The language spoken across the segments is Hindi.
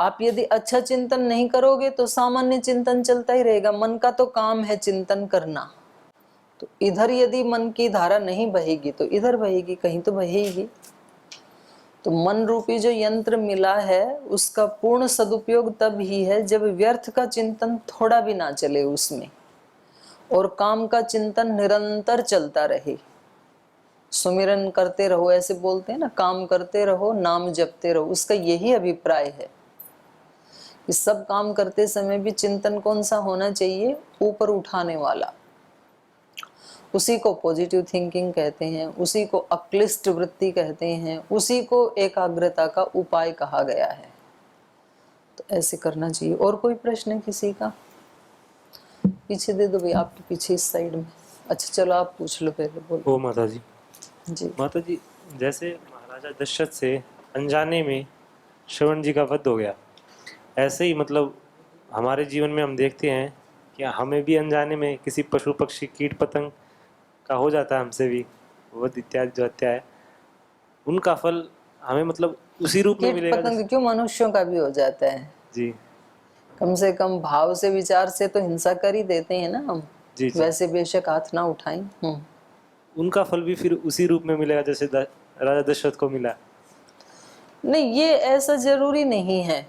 आप यदि अच्छा चिंतन नहीं करोगे तो सामान्य चिंतन चलता ही रहेगा। मन का तो काम है चिंतन करना, तो इधर यदि मन की धारा नहीं बहेगी तो इधर बहेगी, कहीं तो बहेगी। तो मन रूपी जो यंत्र मिला है उसका पूर्ण सदुपयोग तब ही है जब व्यर्थ का चिंतन थोड़ा भी ना चले उसमें, और काम का चिंतन निरंतर चलता रहे। सुमिरन करते रहो, ऐसे बोलते हैं ना, काम करते रहो, नाम जपते रहो। उसका यही अभिप्राय है कि सब काम करते समय भी चिंतन कौन सा होना चाहिए? ऊपर उठाने वाला। उसी को पॉजिटिव थिंकिंग कहते हैं, उसी को अक्लिष्ट वृत्ति कहते हैं, उसी को एकाग्रता का उपाय कहा गया है। तो ऐसे करना चाहिए। और कोई प्रश्न है किसी का? पीछे दे दो भाई, आपके पीछे इस साइड में। अच्छा चलो आप पूछ लो पहले, बोलो। ओ माता जी। जी माता जी, जैसे महाराजा दशरथ से अनजाने में श्रवण जी का वध हो गया, ऐसे ही मतलब हमारे जीवन में हम देखते हैं कि हमें भी अनजाने में किसी पशु पक्षी कीट पतंग का हो जाता है, हमसे भी वध इत्यादि जो हत्या है, उनका फल हमें मतलब उसी रूप में कीट मिलेगा जैसे। पतंग क्यों, मनुष्यों का भी हो जाता है। जी कम से कम भाव से विचार से तो हिंसा कर ही देते हैं ना हम। जी जी। वैसे बेशक हाथ ना उठाएं। उनका फल भी फिर उसी रूप में मिलेगा जैसे राजा दशरथ को मिला। नहीं, ये ऐसा जरूरी नहीं है।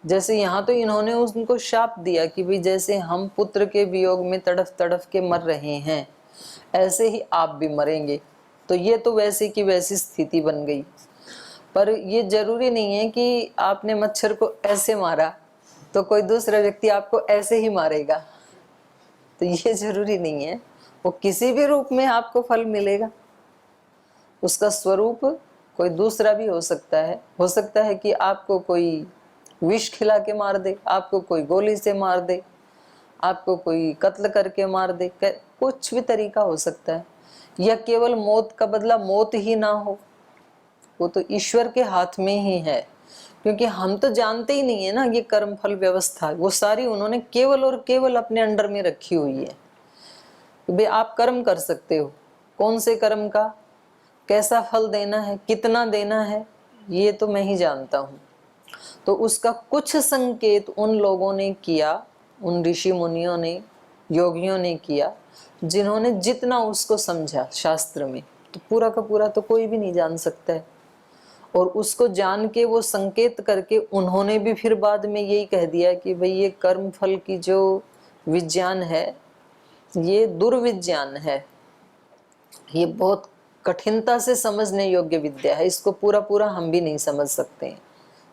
जैसे यहाँ तो इन्होंने उनको शाप दिया कि भाई जैसे हम पुत्र के वियोग में तड़फ तड़फ के मर रहे हैं, ऐसे ही आप भी मरेंगे। तो ये तो वैसे की वैसी स्थिति बन गई। पर ये जरूरी नहीं है कि आपने मच्छर को ऐसे मारा तो कोई दूसरा व्यक्ति आपको ऐसे ही मारेगा। तो ये जरूरी नहीं है, वो किसी भी रूप में आपको फल मिलेगा। उसका स्वरूप कोई दूसरा भी हो सकता है। हो सकता है कि आपको कोई विष खिला के मार दे, आपको कोई गोली से मार दे, आपको कोई कत्ल करके मार दे, कुछ भी तरीका हो सकता है। या केवल मौत का बदला मौत ही ना हो, वो तो ईश्वर के हाथ में ही है। क्योंकि हम तो जानते ही नहीं है ना ये कर्म फल व्यवस्था, वो सारी उन्होंने केवल और केवल अपने अंडर में रखी हुई है कि भाई आप कर्म कर सकते हो। कौन से कर्म का कैसा फल देना है, कितना देना है, ये तो मैं ही जानता हूँ। तो उसका कुछ संकेत उन लोगों ने किया, उन ऋषि मुनियों ने, योगियों ने किया, जिन्होंने जितना उसको समझा शास्त्र में। तो पूरा का पूरा तो कोई भी नहीं जान सकता है। और उसको जान के वो संकेत करके उन्होंने भी फिर बाद में यही कह दिया कि भाई ये कर्म फल की जो विज्ञान है ये दुर्विज्ञान है, ये बहुत कठिनता से समझने योग्य विद्या है। इसको पूरा पूरा हम भी नहीं समझ सकते हैं।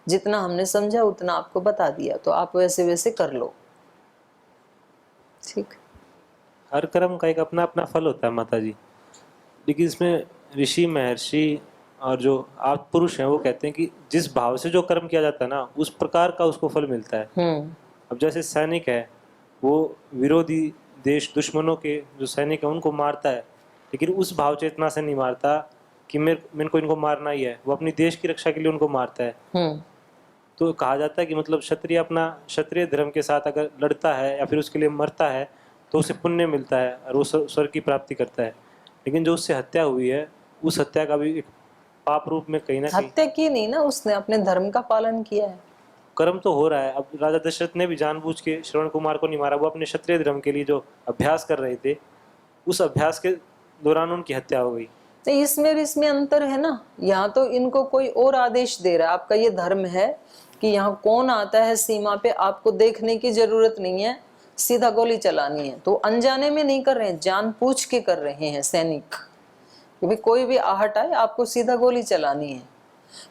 जितना हमने समझा उतना आपको बता दिया, तो आप वैसे वैसे कर लो। ठीक। हर कर्म का एक अपना अपना फल होता है माता जी, लेकिन इसमें ऋषि महर्षि और जो आप पुरुष हैं वो कहते हैं कि जिस भाव से जो कर्म किया जाता है ना, उस प्रकार का उसको फल मिलता है। अब जैसे सैनिक है, वो विरोधी देश दुश्मनों के जो सैनिक है उनको मारता है, लेकिन उस भाव चेतना से नहीं मारता कि मेरे को इनको मारना ही है, वो अपनी देश की रक्षा के लिए उनको मारता है। तो कहा जाता है कि मतलब क्षत्रिय अपना क्षत्रिय धर्म के साथ अगर लड़ता है या फिर उसके लिए मरता है तो उसे पुण्य मिलता है और वो स्वर्ग की प्राप्ति करता है। लेकिन जो उससे हत्या हुई है, उस हत्या का भी एक पाप रूप में कहीं ना कहीं। हत्या की नहीं ना, उसने अपने धर्म का पालन किया है। कर्म तो हो रहा है। अब राजा दशरथ ने भी जानबूझ के श्रवण कुमार को नहीं मारा, वो अपने क्षत्रिय धर्म के लिए जो अभ्यास कर रहे थे, उस अभ्यास के दौरान उनकी हत्या हो गई। तो इसमें अंतर है ना। यहाँ तो इनको कोई और आदेश दे रहा है, आपका ये धर्म है कि यहाँ कौन आता है सीमा पे, आपको देखने की जरूरत नहीं है, सीधा गोली चलानी है। तो अनजाने में नहीं कर रहे हैं, जानबूझ के कर रहे हैं सैनिक कि भाई कोई भी आहट आए आपको सीधा गोली चलानी है।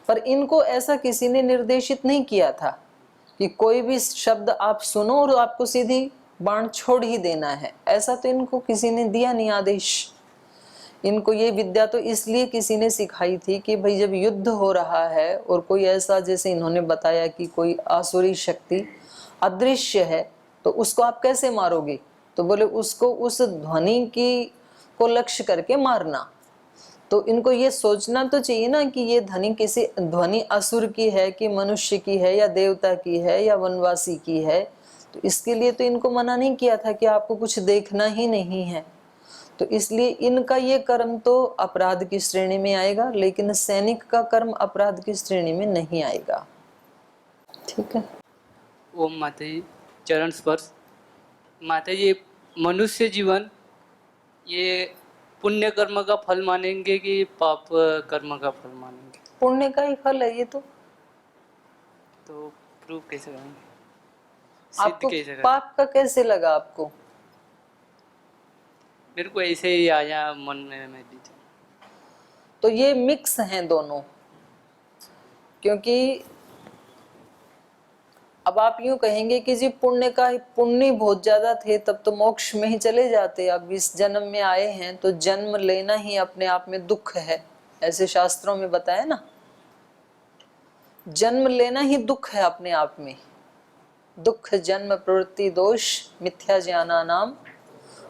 पर इनको ऐसा किसी ने निर्देशित नहीं किया था कि कोई भी शब्द आप सुनो और आपको सीधी बाण छोड़ ही देना है। ऐसा तो इनको किसी ने दिया नहीं आदेश। इनको ये विद्या तो इसलिए किसी ने सिखाई थी कि भाई जब युद्ध हो रहा है और कोई ऐसा, जैसे इन्होंने बताया कि कोई आसुरी शक्ति अदृश्य है, तो उसको आप कैसे मारोगे? तो बोले उसको उस ध्वनि की को लक्ष्य करके मारना। तो इनको ये सोचना तो चाहिए ना कि ये ध्वनि असुर की है कि मनुष्य की है या देवता की है या वनवासी की है। तो इसके लिए तो इनको मना नहीं किया था कि आपको कुछ देखना ही नहीं है। तो इसलिए इनका ये कर्म तो अपराध की श्रेणी में आएगा, लेकिन सैनिक का कर्म अपराध की श्रेणी में नहीं आएगा। ठीक है। ओम माता जी, चरण स्पर्श। माता जी, मनुष्य जीवन ये पुण्य कर्म का फल मानेंगे कि पाप कर्म का फल मानेंगे? पुण्य का ही फल है ये तो प्रूव कैसे करेंगे, सिद्ध आपको कैसे करें? पाप का कैसे लगा आपको? मेरे को ऐसे ही आया मन में मेडिटेशन। तो ये मिक्स हैं दोनों, क्योंकि अब आप यूं कहेंगे कि जी पुण्य बहुत ज्यादा थे तब तो मोक्ष में ही चले जाते, अब इस जन्म में आए हैं तो जन्म लेना ही अपने आप में दुख है, ऐसे शास्त्रों में बताया ना। जन्म लेना ही दुख है अपने आप में। दुख जन्म प्रवृत्ति दोष मिथ्या ज्ञाना नाम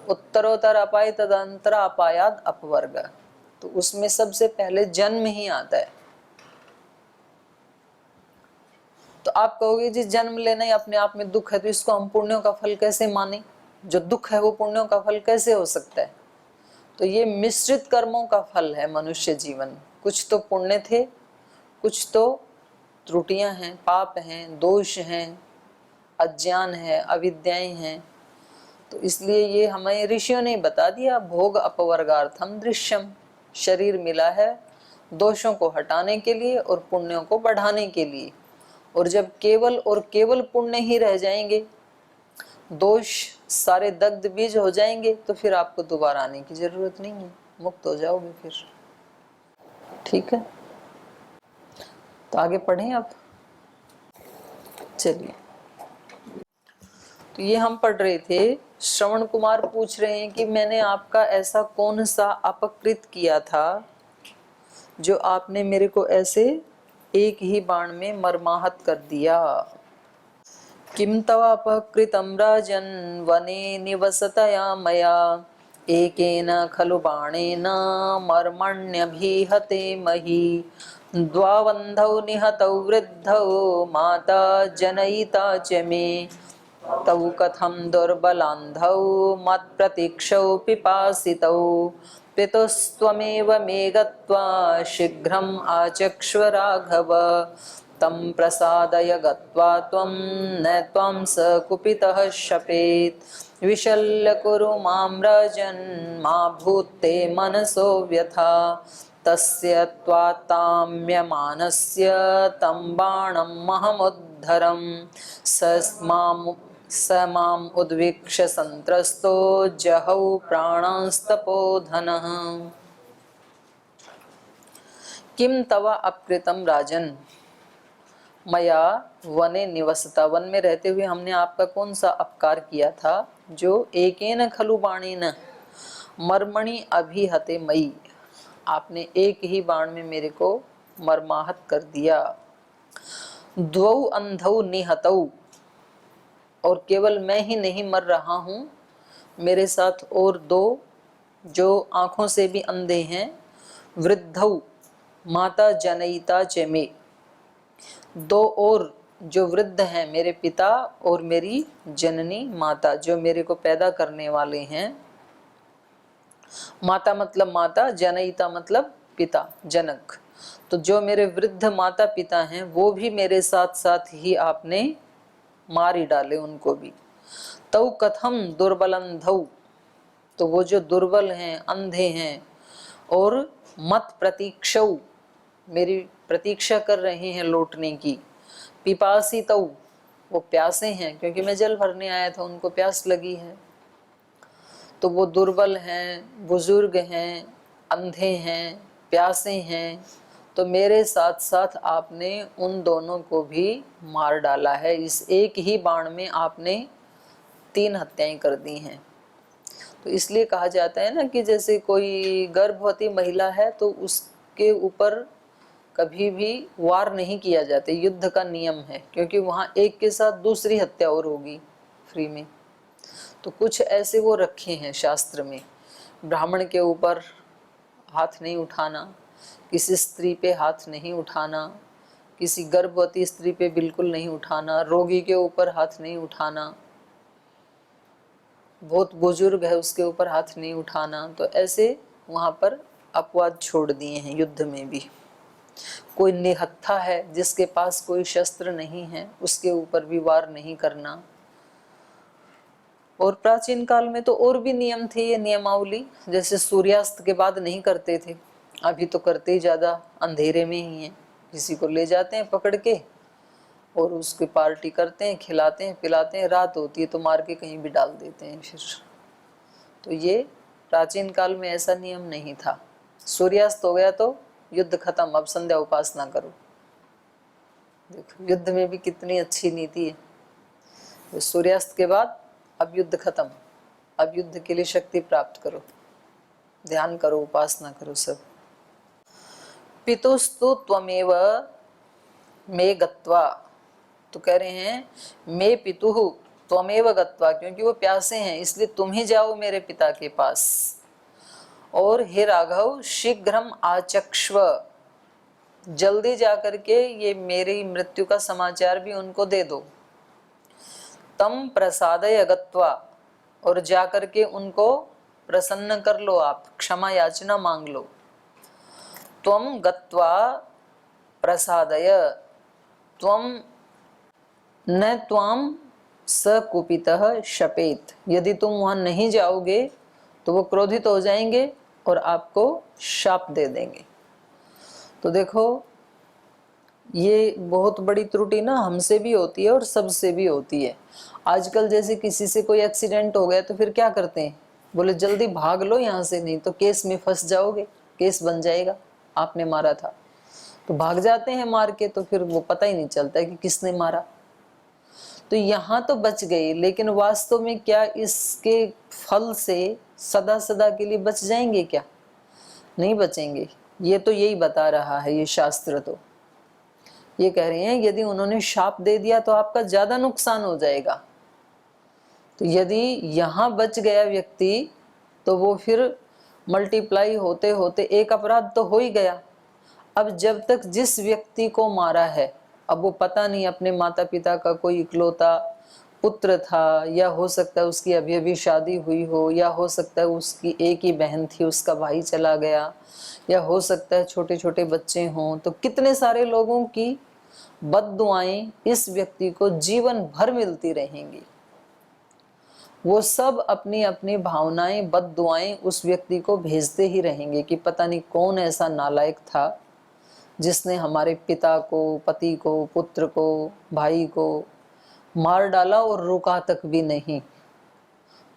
उत्तरोत्तर अपाय तदंतर अपायाद अपवर्ग। तो उसमें सबसे पहले जन्म ही आता है। तो आप कहोगे जी जन्म लेना ही अपने आप में दुख है, तो इसको हम पुण्यों का फल कैसे माने? जो दुख है वो पुण्यों का फल कैसे हो सकता है? तो ये मिश्रित कर्मों का फल है मनुष्य जीवन। कुछ तो पुण्य थे, कुछ तो त्रुटियां हैं, पाप हैं, दोष हैं, अज्ञान है, अविद्याएं हैं। तो इसलिए ये हमें ऋषियों ने बता दिया, भोग अपवर्गार्थम दृश्यम। शरीर मिला है दोषों को हटाने के लिए और पुण्यों को बढ़ाने के लिए। और जब केवल और केवल पुण्य ही रह जाएंगे, दोष सारे दग्ध बीज हो जाएंगे, तो फिर आपको दोबारा आने की जरूरत नहीं है, मुक्त हो जाओगे फिर। ठीक है, तो आगे पढ़ें अब। चलिए, तो ये हम पढ़ रहे थे, श्रवण कुमार पूछ रहे हैं कि मैंने आपका ऐसा कौन सा अपकृत किया था जो आपने मेरे को ऐसे एक ही बाण में मर्माहत कर दिया। किम तव अपकृतं राजन् वने निवसतया मया एकेन खलु बाणेन मर्मण्यभिहते मही द्वावन्धौ निहतौ वृद्धौ माता जनयिता च मे तौ कथं दुर्बलान्धौ मत्प्रतीक्षौ पिपासितौ पितुस्त्वमेव मे गत्वा शीघ्रम् आचक्ष्व राघव तं प्रसादय गत्वा त्वं न त्वां स कुपितः शपेत् विशल्य कुरु मां राजन् मा भूत्ते मनसो व्यथा तस्य त्वात्ताम्यमानस्य तं बाणमहमुद्धरं स माम् उद्वीक्ष्य संत्रस्तो जहौ प्राणांस्तपोधनः। किम तवा अपकृतम राजन मया वने निवसता, वन में रहते हुए हमने आपका कौन सा अपकार किया था जो एकेन खलु बाणेन मर्मणि अभिहते मई, आपने एक ही बाण में मेरे को मर्माहत कर दिया। द्वौ अंधौ निहतौ, और केवल मैं ही नहीं मर रहा हूँ, मेरे साथ और दो जो आंखों से भी अंधे हैं, वृद्धौ माता जनयिता च मे, दो और जो वृद्ध हैं मेरे पिता और मेरी जननी माता जो मेरे को पैदा करने वाले हैं। माता मतलब माता, जनयिता मतलब पिता, जनक। तो जो मेरे वृद्ध माता पिता हैं वो भी मेरे साथ साथ ही आपने मार ही डाले उनको भी। तौ कथम दुर्बलंधौ, तो वो जो दुर्बल हैं, अंधे हैं, और मत प्रतीक्षौ, मेरी प्रतीक्षा कर रहे हैं लौटने की। पिपासितौ, वो प्यासे हैं क्योंकि मैं जल भरने आया था, उनको प्यास लगी है। तो वो दुर्बल हैं, बुजुर्ग हैं, अंधे हैं, प्यासे हैं, तो मेरे साथ साथ आपने उन दोनों को भी मार डाला है। इस एक ही बाण में आपने 3 हत्याएं कर दी हैं। तो इसलिए कहा जाता है ना कि जैसे कोई गर्भवती महिला है तो उसके ऊपर कभी भी वार नहीं किया जाता, युद्ध का नियम है, क्योंकि वहाँ एक के साथ दूसरी हत्या और होगी फ्री में। तो कुछ ऐसे वो रखे हैं शास्त्र में, ब्राह्मण के ऊपर हाथ नहीं उठाना, किसी स्त्री पे हाथ नहीं उठाना, किसी गर्भवती स्त्री पे बिल्कुल नहीं उठाना, रोगी के ऊपर हाथ नहीं उठाना, बहुत बुजुर्ग है उसके ऊपर हाथ नहीं उठाना। तो ऐसे वहाँ पर अपवाद छोड़ दिए हैं युद्ध में भी। कोई निहत्था है जिसके पास कोई शस्त्र नहीं है, उसके ऊपर भी वार नहीं करना। और प्राचीन काल में तो और भी नियम थे, ये नियमावली, जैसे सूर्यास्त के बाद नहीं करते थे, अभी तो करते ही ज्यादा अंधेरे में ही है। किसी को ले जाते हैं पकड़ के और उसकी पार्टी करते हैं, खिलाते हैं पिलाते हैं, रात होती है तो मार के कहीं भी डाल देते हैं फिर। तो ये प्राचीन काल में ऐसा नियम नहीं था। सूर्यास्त हो गया तो युद्ध खत्म, अब संध्या उपासना करो। देखो युद्ध में भी कितनी अच्छी नीति है। तो सूर्यास्त के बाद अब युद्ध खत्म, अब युद्ध के लिए शक्ति प्राप्त करो, ध्यान करो, उपासना करो सब। पितुस्तु त्वमेव मे गत्वा, तो कह रहे हैं मे पितुः त्वमेव गत्वा, क्योंकि वो प्यासे हैं इसलिए तुम ही जाओ मेरे पिता के पास। और हे राघव शीघ्रम आचक्ष्व, जल्दी जाकर के ये मेरी मृत्यु का समाचार भी उनको दे दो। तम प्रसादय गत्वा, और जाकर के उनको प्रसन्न कर लो, आप क्षमा याचना मांग लो। त्वम गत्वा प्रसादय, त्वम न त्वाम सकुपितः शपेत, यदि तुम वहां नहीं जाओगे तो वो क्रोधित हो जाएंगे और आपको शाप दे देंगे। तो देखो ये बहुत बड़ी त्रुटि ना हमसे भी होती है और सबसे भी होती है। आजकल जैसे किसी से कोई एक्सीडेंट हो गया तो फिर क्या करते हैं, बोले जल्दी भाग लो यहाँ से, नहीं तो केस में फंस जाओगे, केस बन जाएगा आपने मारा था। तो भाग जाते हैं मार के, तो फिर वो पता ही नहीं चलता है कि किसने मारा। तो यहाँ तो बच गई, लेकिन वास्तव में क्या इसके फल से सदा सदा के लिए बच जाएंगे क्या? नहीं बचेंगे। ये तो यही बता रहा है ये शास्त्र। तो ये कह रहे हैं यदि उन्होंने शाप दे दिया तो आपका ज्यादा नुकसान हो जाएगा। तो यदि यहाँ बच गया व्यक्ति तो वो फिर मल्टीप्लाई होते होते एक अपराध तो हो ही गया। अब जब तक जिस व्यक्ति को मारा है, अब वो पता नहीं अपने माता पिता का कोई इकलौता पुत्र था, या हो सकता है उसकी अभी अभी शादी हुई हो, या हो सकता है उसकी एक ही बहन थी उसका भाई चला गया, या हो सकता है छोटे छोटे बच्चे हों। तो कितने सारे लोगों की बद्दुआएं इस व्यक्ति को जीवन भर मिलती रहेंगी। वो सब अपनी अपनी भावनाएं बद्दुआएं उस व्यक्ति को भेजते ही रहेंगे कि पता नहीं कौन ऐसा नालायक था जिसने हमारे पिता को, पति को, पुत्र को, भाई को मार डाला और रुका तक भी नहीं।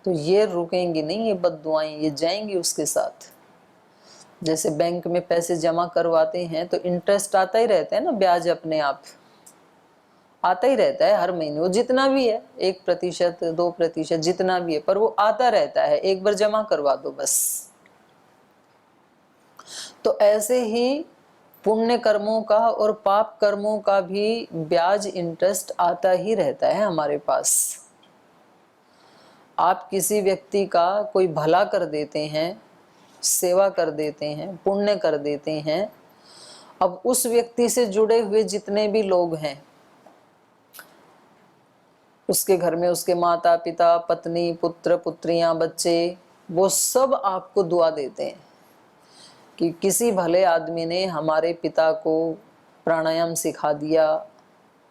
तो ये रुकेंगी नहीं ये बद्दुआएं, ये जाएंगी उसके साथ। जैसे बैंक में पैसे जमा करवाते हैं तो इंटरेस्ट आता ही रहता है ना, ब्याज अपने आप आता ही रहता है हर महीने, वो जितना भी है 1%, 2%, जितना भी है, पर वो आता रहता है। एक बार जमा करवा दो बस। तो ऐसे ही पुण्य कर्मों का और पाप कर्मों का भी ब्याज, इंटरेस्ट आता ही रहता है हमारे पास। आप किसी व्यक्ति का कोई भला कर देते हैं, सेवा कर देते हैं, पुण्य कर देते हैं, अब उस व्यक्ति से जुड़े हुए जितने भी लोग हैं, उसके घर में उसके माता पिता, पत्नी, पुत्र, पुत्रियां, बच्चे, वो सब आपको दुआ देते हैं कि किसी भले आदमी ने हमारे पिता को प्राणायाम सिखा दिया,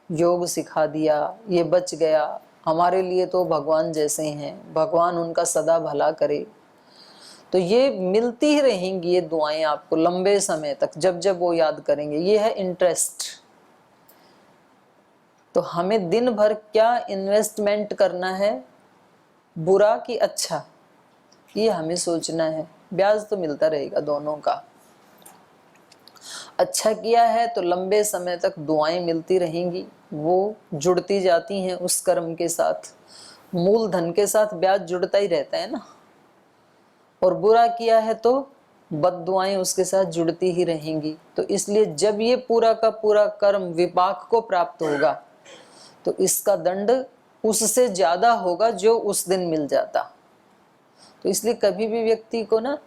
योग सिखा दिया, ये बच गया, हमारे लिए तो भगवान जैसे हैं, भगवान उनका सदा भला करे। तो ये मिलती ही रहेंगी ये दुआएं आपको लंबे समय तक, जब जब वो याद करेंगे। ये है इंटरेस्ट। तो हमें दिन भर क्या इन्वेस्टमेंट करना है, बुरा कि अच्छा, ये हमें सोचना है। ब्याज तो मिलता रहेगा दोनों का। अच्छा किया है तो लंबे समय तक दुआएं मिलती रहेंगी, वो जुड़ती जाती हैं उस कर्म के साथ। मूलधन के साथ ब्याज जुड़ता ही रहता है ना। और बुरा किया है तो बद्दुआएं उसके साथ जुड़ती ही रहेंगी। तो इसलिए जब ये पूरा का पूरा कर्म विपाक को प्राप्त होगा तो इसका दंड उससे ज्यादा होगा जो उस दिन मिल जाता। तो इसलिए कभी भी व्यक्ति को ना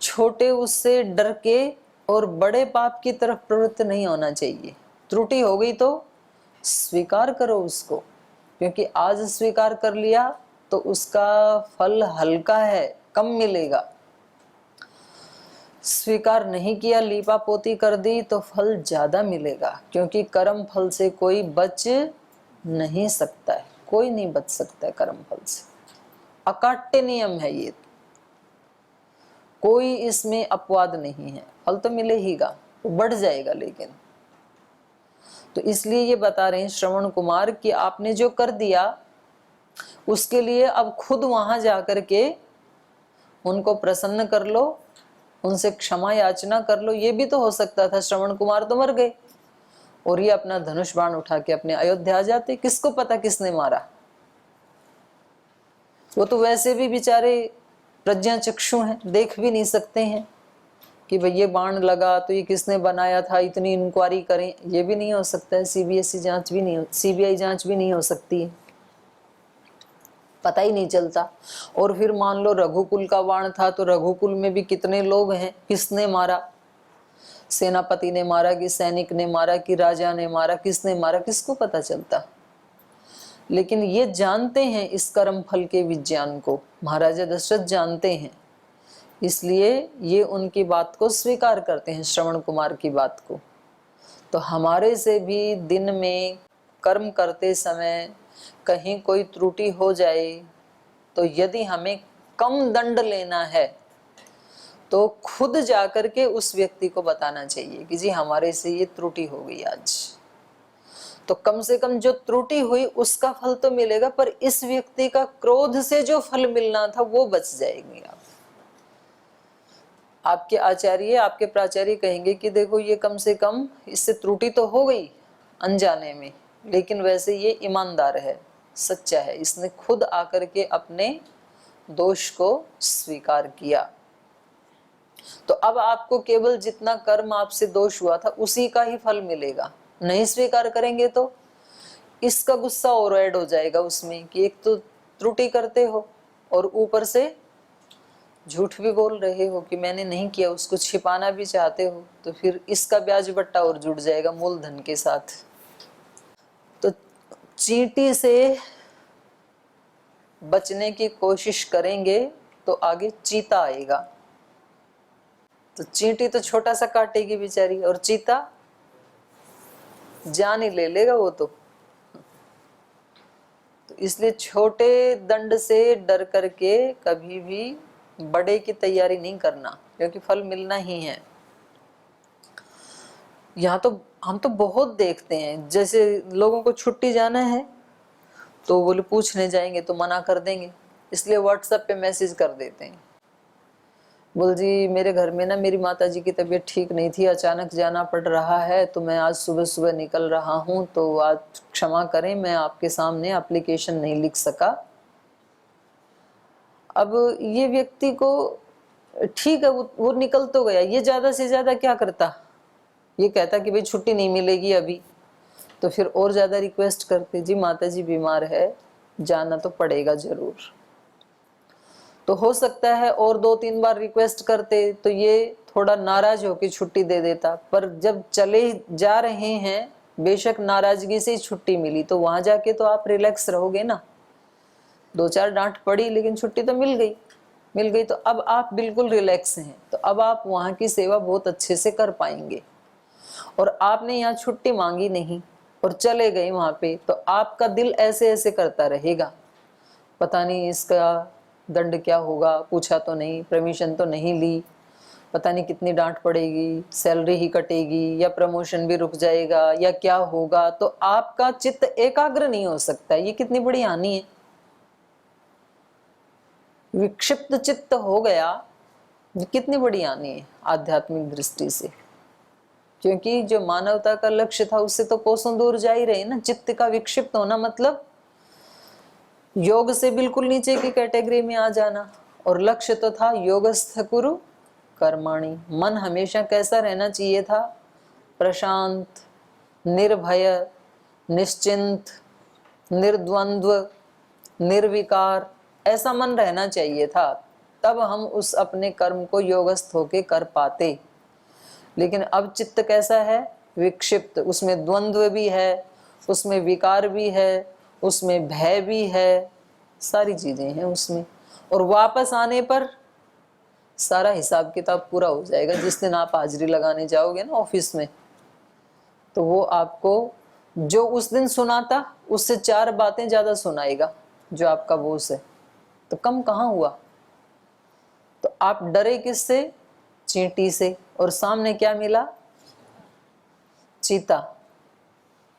छोटे उससे डर के और बड़े पाप की तरफ प्रवृत्त नहीं होना चाहिए। त्रुटि हो गई तो स्वीकार करो उसको, क्योंकि आज स्वीकार कर लिया तो उसका फल हल्का है, कम मिलेगा। स्वीकार नहीं किया, लीपा पोती कर दी, तो फल ज्यादा मिलेगा, क्योंकि कर्म फल से कोई बच नहीं सकता है, कोई नहीं बच सकता है कर्म फल से। अकाट्य नियम है ये, कोई इसमें अपवाद नहीं है। फल तो मिले हीगा, वो बढ़ जाएगा लेकिन। तो इसलिए ये बता रहे हैं श्रवण कुमार कि आपने जो कर दिया उसके लिए अब खुद वहां जाकर के उनको प्रसन्न कर लो, उनसे क्षमा याचना कर लो। ये भी तो हो सकता था, श्रवण कुमार तो मर गए और ये अपना धनुष बाण उठा के अपने अयोध्या आ जाते, किसको पता किसने मारा। वो तो वैसे भी बेचारे प्रज्ञा चक्षु हैं, देख भी नहीं सकते हैं कि भाई ये बाण लगा तो ये किसने बनाया था, इतनी इंक्वायरी करें, ये भी नहीं हो सकता है। सीबीएसई जांच भी नहीं, सीबीआई जांच भी नहीं हो सकती है, पता ही नहीं चलता। और फिर मान लो रघुकुल का बाण था, तो रघुकुल में भी कितने लोग हैं, किसने मारा, सेनापति ने मारा कि सैनिक ने मारा कि राजा ने मारा, किसने मारा, किसको पता चलता। लेकिन ये जानते हैं इस कर्म फल के विज्ञान को, महाराजा दशरथ जानते हैं, इसलिए ये उनकी बात को स्वीकार करते हैं, श्रवण कुमार की बात को। तो हमारे से भी दिन में कर्म करते समय कहीं कोई त्रुटि हो जाए, तो यदि हमें कम दंड लेना है तो खुद जाकर के उस व्यक्ति को बताना चाहिए कि जी हमारे से ये त्रुटि हो गई आज। तो कम से कम जो त्रुटि हुई उसका फल तो मिलेगा, पर इस व्यक्ति का क्रोध से जो फल मिलना था वो बच जाएंगे। आपके आचार्य, आपके प्राचार्य कहेंगे कि देखो ये कम से कम इससे त्रुटि तो हो गई अनजाने में, लेकिन वैसे ये ईमानदार है, सच्चा है, इसने खुद आकर के अपने दोष को स्वीकार किया। तो अब आपको केवल जितना कर्म आपसे दोष हुआ था उसी का ही फल मिलेगा। नहीं स्वीकार करेंगे तो इसका गुस्सा और ऐड हो जाएगा उसमें कि एक तो त्रुटि करते हो और ऊपर से झूठ भी बोल रहे हो कि मैंने नहीं किया, उसको छिपाना भी चाहते हो, तो फिर इसका ब्याज बट्टा और जुड़ जाएगा मूलधन के साथ। तो चींटी से बचने की कोशिश करेंगे तो आगे चीता आएगा। तो चींटी तो छोटा सा काटेगी बेचारी, और चीता जान ही ले लेगा वो तो इसलिए छोटे दंड से डर करके कभी भी बड़े की तैयारी नहीं करना, क्योंकि फल मिलना ही है। यहाँ तो हम तो बहुत देखते हैं, जैसे लोगों को छुट्टी जाना है तो बोले पूछने जाएंगे तो मना कर देंगे, इसलिए व्हाट्सएप पे मैसेज कर देते हैं, बोल जी मेरे घर में ना मेरी माता जी की तबीयत ठीक नहीं थी, अचानक जाना पड़ रहा है, तो मैं आज सुबह सुबह निकल रहा हूँ, तो आज क्षमा करें मैं आपके सामने एप्लीकेशन नहीं लिख सका। अब ये व्यक्ति को ठीक है, वो निकल तो गया, ये ज्यादा से ज्यादा क्या करता, ये कहता कि भाई छुट्टी नहीं मिलेगी अभी, तो फिर और ज्यादा रिक्वेस्ट करते जी माता जी बीमार है, जाना तो पड़ेगा जरूर। तो हो सकता है और 2-3 बार रिक्वेस्ट करते तो ये थोड़ा नाराज होकर छुट्टी दे देता, पर जब चले जा रहे हैं बेशक नाराजगी से ही छुट्टी मिली, तो वहां जाके तो आप रिलैक्स रहोगे ना, 2-4 डांट पड़ी लेकिन छुट्टी तो मिल गई, तो अब आप बिल्कुल रिलैक्स हैं, तो अब आप वहाँ की सेवा बहुत अच्छे से कर पाएंगे। और आपने यहाँ छुट्टी मांगी नहीं और चले गए वहाँ पे, तो आपका दिल ऐसे ऐसे करता रहेगा, पता नहीं इसका दंड क्या होगा, पूछा तो नहीं, परमिशन तो नहीं ली, पता नहीं कितनी डांट पड़ेगी, सैलरी ही कटेगी या प्रमोशन भी रुक जाएगा या क्या होगा, तो आपका चित्त एकाग्र नहीं हो सकता। ये कितनी बड़ी हानि है, विक्षिप्त चित्त हो गया, कितनी बड़ी हानि है आध्यात्मिक दृष्टि से, क्योंकि जो मानवता का लक्ष्य था उससे तो कोसों दूर जा ही रहे ना। चित्त का विक्षिप्त होना मतलब योग से बिल्कुल नीचे की कैटेगरी में आ जाना, और लक्ष्य तो था योगस्थ कुरु कर्माणि। मन हमेशा कैसा रहना चाहिए था, प्रशांत, निर्भय, निश्चिंत, निर्द्वंद्व, निर्विकार, ऐसा मन रहना चाहिए था, तब हम उस अपने कर्म को योगस्थ होके कर पाते। लेकिन अब चित्त कैसा है, विक्षिप्त, उसमें द्वंद्व भी है, उसमें विकार भी है, उसमें भय भी है, सारी चीजें हैं उसमें। और वापस आने पर सारा हिसाब किताब पूरा हो जाएगा। जिस दिन आप हाजिरी लगाने जाओगे ना ऑफिस में, तो वो आपको जो उस दिन सुनाता उससे 4 बातें ज्यादा सुनाएगा जो आपका बॉस है। तो कम कहाँ हुआ? तो आप डरे किससे? चींटी से। और सामने क्या मिला? चीता।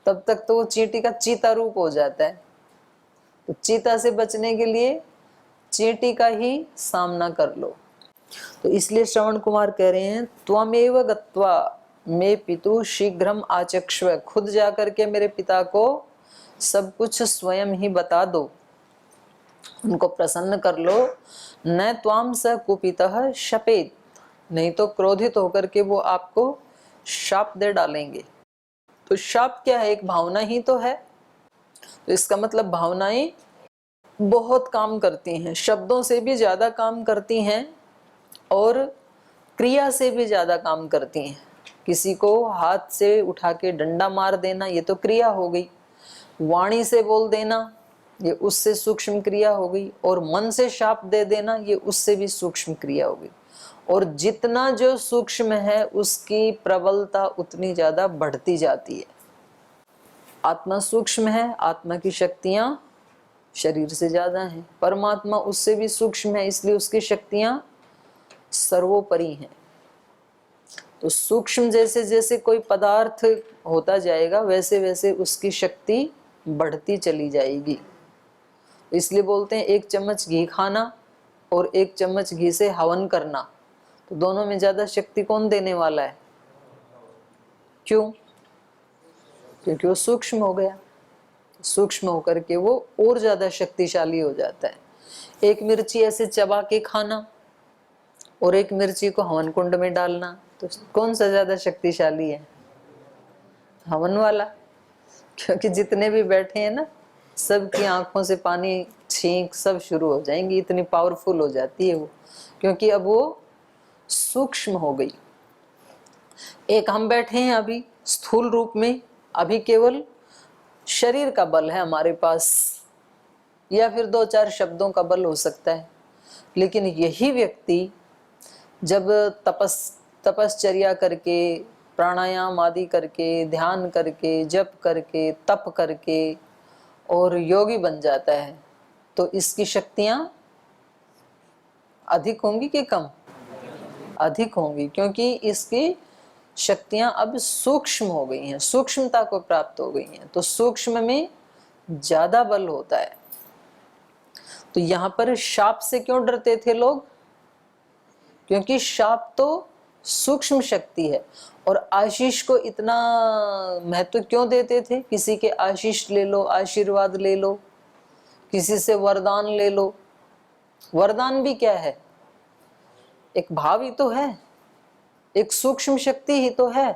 तब तक तो वो चींटी का चीता रूप हो जाता है। तो चीता से बचने के लिए चींटी का ही सामना कर लो। तो इसलिए श्रवण कुमार कह रहे हैं, त्वमेव गत्वा मे पितु शीघ्रम आचक्ष्व, खुद जाकर के मेरे पिता को सब कुछ स्वयं ही बता दो, उनको प्रसन्न कर लो। न त्वाम स कुपितः शपेत, नहीं तो क्रोधित होकर के वो आपको शाप दे डालेंगे। तो शाप क्या है? एक भावना ही तो है। तो इसका मतलब भावनाएं बहुत काम करती हैं, शब्दों से भी ज्यादा काम करती हैं और क्रिया से भी ज्यादा काम करती हैं। किसी को हाथ से उठा के डंडा मार देना, ये तो क्रिया हो गई। वाणी से बोल देना, ये उससे सूक्ष्म क्रिया हो गई। और मन से शाप दे देना, ये उससे भी सूक्ष्म क्रिया हो गई। और जितना जो सूक्ष्म है उसकी प्रबलता उतनी ज्यादा बढ़ती जाती है। आत्मा सूक्ष्म है, आत्मा की शक्तियां शरीर से ज्यादा हैं। परमात्मा उससे भी सूक्ष्म है, इसलिए उसकी शक्तियां सर्वोपरि हैं। तो सूक्ष्म जैसे जैसे कोई पदार्थ होता जाएगा वैसे वैसे उसकी शक्ति बढ़ती चली जाएगी। इसलिए बोलते हैं 1 चम्मच घी खाना और 1 चम्मच घी से हवन करना, तो दोनों में ज्यादा शक्ति कौन देने वाला है? क्यों? क्योंकि वो सूक्ष्म हो गया। सूक्ष्म होकर के वो और ज्यादा शक्तिशाली हो जाता है। 1 मिर्ची ऐसे चबा के खाना और 1 मिर्ची को हवन कुंड में डालना, तो कौन सा ज्यादा शक्तिशाली है? हवन वाला। क्योंकि जितने भी बैठे हैं ना, सबकी आंखों से पानी, छींक सब शुरू हो जाएंगी, इतनी पावरफुल हो जाती है वो, क्योंकि अब वो सूक्ष्म हो गई। एक हम बैठे हैं अभी स्थूल रूप में, अभी केवल शरीर का बल है हमारे पास, या फिर 2-4 शब्दों का बल हो सकता है। लेकिन यही व्यक्ति जब तपश्चर्या करके, प्राणायाम आदि करके, ध्यान करके, जप करके, तप करके और योगी बन जाता है, तो इसकी शक्तियां अधिक होंगी कि कम? अधिक होंगी, क्योंकि इसकी शक्तियां अब सूक्ष्म हो गई हैं, सूक्ष्मता को प्राप्त हो गई हैं। तो सूक्ष्म में ज्यादा बल होता है। तो यहां पर शाप से क्यों डरते थे लोग? क्योंकि शाप तो सूक्ष्म शक्ति है। और आशीष को इतना महत्व क्यों देते थे? किसी के आशीष ले लो, आशीर्वाद ले लो, किसी से वरदान ले लो। वरदान भी क्या है? एक भाव ही तो है, एक सूक्ष्म शक्ति ही तो है।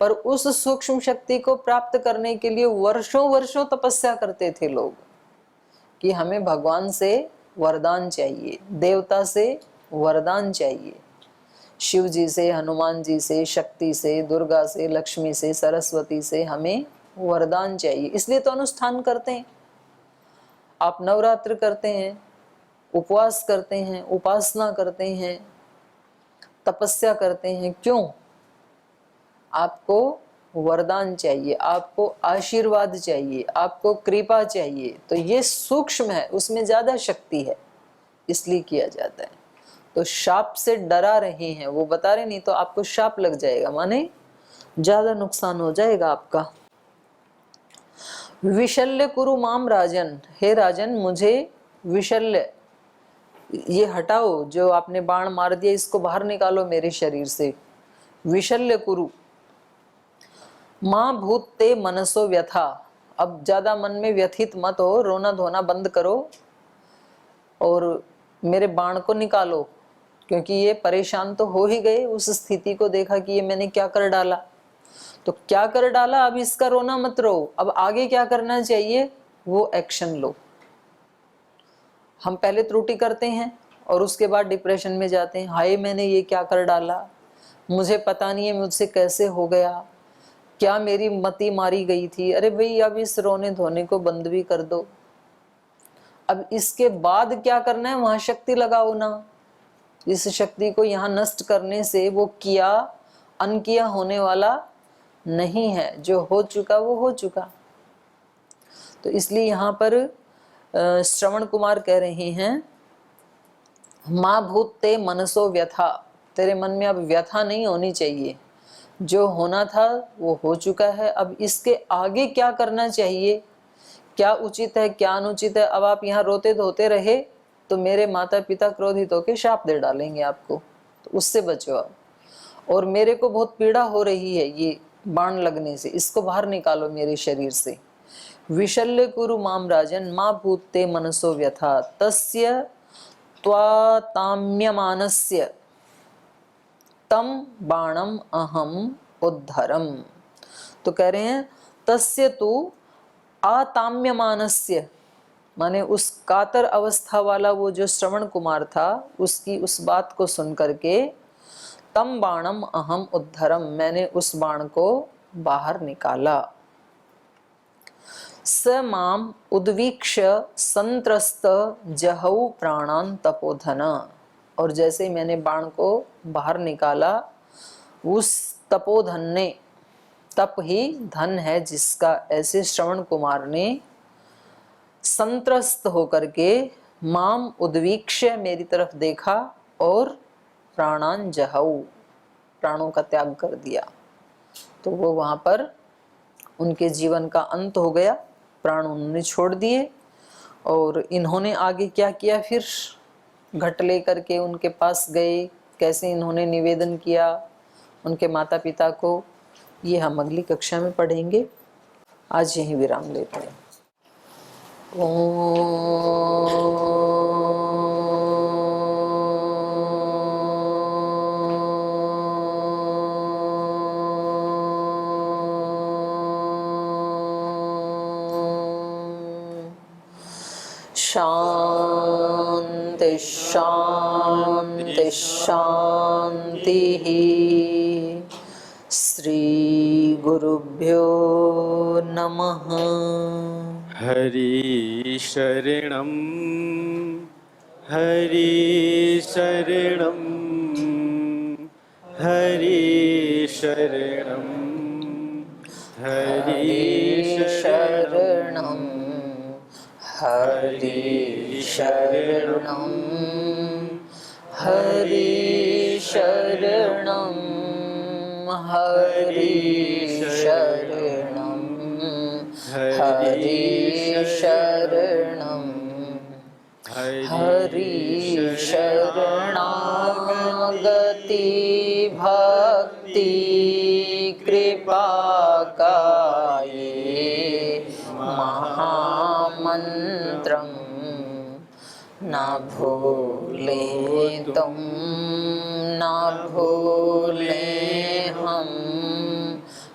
पर उस सूक्ष्म शक्ति को प्राप्त करने के लिए वर्षों वर्षों तपस्या करते थे लोग कि हमें भगवान से वरदान चाहिए, देवता से वरदान चाहिए, शिव जी से, हनुमान जी से, शक्ति से, दुर्गा से, लक्ष्मी से, सरस्वती से हमें वरदान चाहिए। इसलिए तो अनुष्ठान करते हैं। आप नवरात्र करते हैं, उपवास करते हैं, उपासना करते हैं, तपस्या करते हैं। क्यों? आपको वरदान चाहिए, आपको आशीर्वाद चाहिए, आपको कृपा चाहिए। तो ये सूक्ष्म है, उसमें ज्यादा शक्ति है, इसलिए किया जाता है। तो शाप से डरा रहे हैं वो, बता रहे, नहीं तो आपको शाप लग जाएगा, माने ज्यादा नुकसान हो जाएगा आपका। विशल्य कुरु माम राजन, हे राजन मुझे विशल्य, ये हटाओ, जो आपने बाण मार दिया इसको बाहर निकालो मेरे शरीर से। विशल्य कुरु मां भूत ते मनसो व्यथा, अब ज्यादा मन में व्यथित मत हो, रोना धोना बंद करो और मेरे बाण को निकालो। क्योंकि ये परेशान तो हो ही गए, उस स्थिति को देखा कि ये मैंने क्या कर डाला। तो क्या कर डाला, अब इसका रोना मत रो, अब आगे क्या करना चाहिए वो एक्शन लो। हम पहले त्रुटि करते हैं और उसके बाद डिप्रेशन में जाते हैं, हाय मैंने ये क्या कर डाला, मुझे पता नहीं है मुझसे कैसे हो गया, क्या मेरी मति मारी गई थी। अरे भाई अब इस रोने धोने को बंद भी कर दो। अब इसके बाद क्या करना है, वहां शक्ति लगाओ ना। इस शक्ति को यहाँ नष्ट करने से वो किया अनकिया होने वाला नहीं है, जो हो चुका वो हो चुका। तो इसलिए यहाँ पर श्रवण कुमार कह रहे हैं, माँ भूत ते मनसो व्यथा, तेरे मन में अब व्यथा नहीं होनी चाहिए, जो होना था वो हो चुका है, अब इसके आगे क्या करना चाहिए, क्या उचित है क्या अनुचित है। अब आप यहाँ रोते धोते रहे तो मेरे माता पिता क्रोधित होकर शाप दे डालेंगे आपको, तो उससे बचो आप। और मेरे को बहुत पीड़ा हो रही है ये बाण लगने से, इसको बाहर निकालो मेरे शरीर से। विशल्य कुरु माम राजन माँ भूते मनसो व्यथा तस्य त्वाताम्यमानस्य तम बाणम अहम उद्धरम। तो कह रहे हैं तस्य तु आताम्यमानस्य, माने उस कातर अवस्था वाला वो जो श्रवण कुमार था, उसकी उस बात को सुन करके तम बाणम अहम उद्धरम, मैंने उस बाण को बाहर निकाला। स माम उद्वीक्ष संत्रस्त जहौ प्राणान तपोधन, और जैसे मैंने बाण को बाहर निकाला, उस तपोधन ने, तप ही धन है जिसका, ऐसे श्रवण कुमार ने संत्रस्त होकर के माम उद्वीक्ष, मेरी तरफ देखा, और प्राणान जहौ, प्राणों का त्याग कर दिया। तो वो वहां पर उनके जीवन का अंत हो गया, प्राण उन्होंने छोड़ दिए। और इन्होंने आगे क्या किया, फिर घट लेकर के उनके पास गए, कैसे इन्होंने निवेदन किया उनके माता पिता को, ये हम अगली कक्षा में पढ़ेंगे। आज यहीं विराम लेते हैं। शांति शांति शांति। श्री गुरुभ्यो नमः। हरि शरणं हरि शरणं हरि शरणं हरि शरणं हरि शरणं हरि शरणं हरि शरणं हरि शरणं हरि शरणागति भक्ति कृपा काये महामंत्रं न भूले तुम न भूले हम।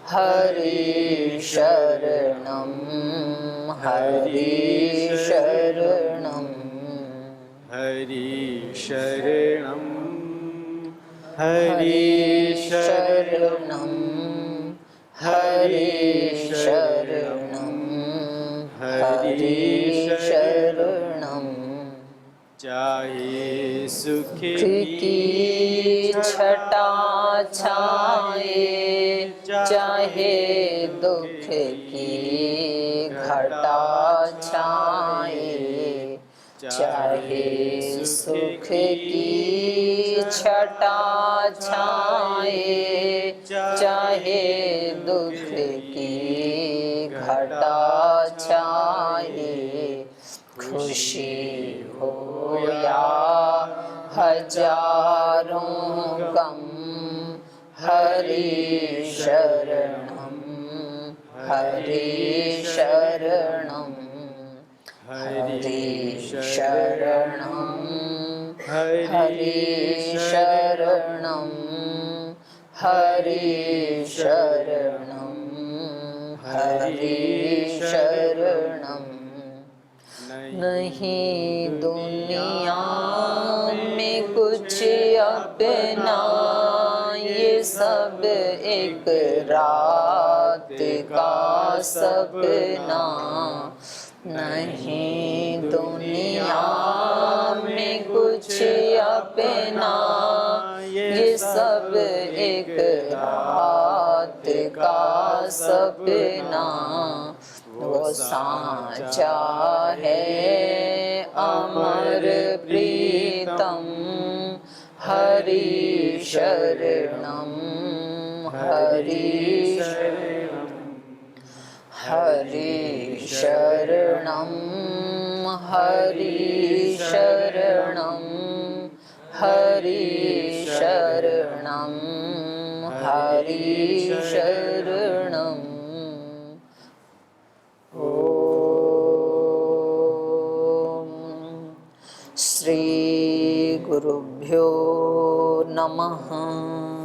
हरि शरणं हरि शरणं हरि शरणं हरि शरणं हरि शरणं हरि शरणं। चाहे सुख की छटा छाए चाहे दुख की घटा छाए, चाहे सुख की छटा छाए चाहे दुख की घटा छाए, खुशी हो या हजारों गम हरि शरणं हरि शरणं हरि शरणं हरि शरणं हरि शरणं हरि शरणं। नहीं दुनिया में कुछ अपना, ये सब एक रात का सपना। नहीं दुनिया में कुछ अपना, ये सब एक रात का सपना। वो साचा है अमर प्रीतम, हरि शरणम हरि शरणम, हरि शरणम हरि शरणम, हरि शरणम हरि शरणम। श्री गुरुभ्यो नमः।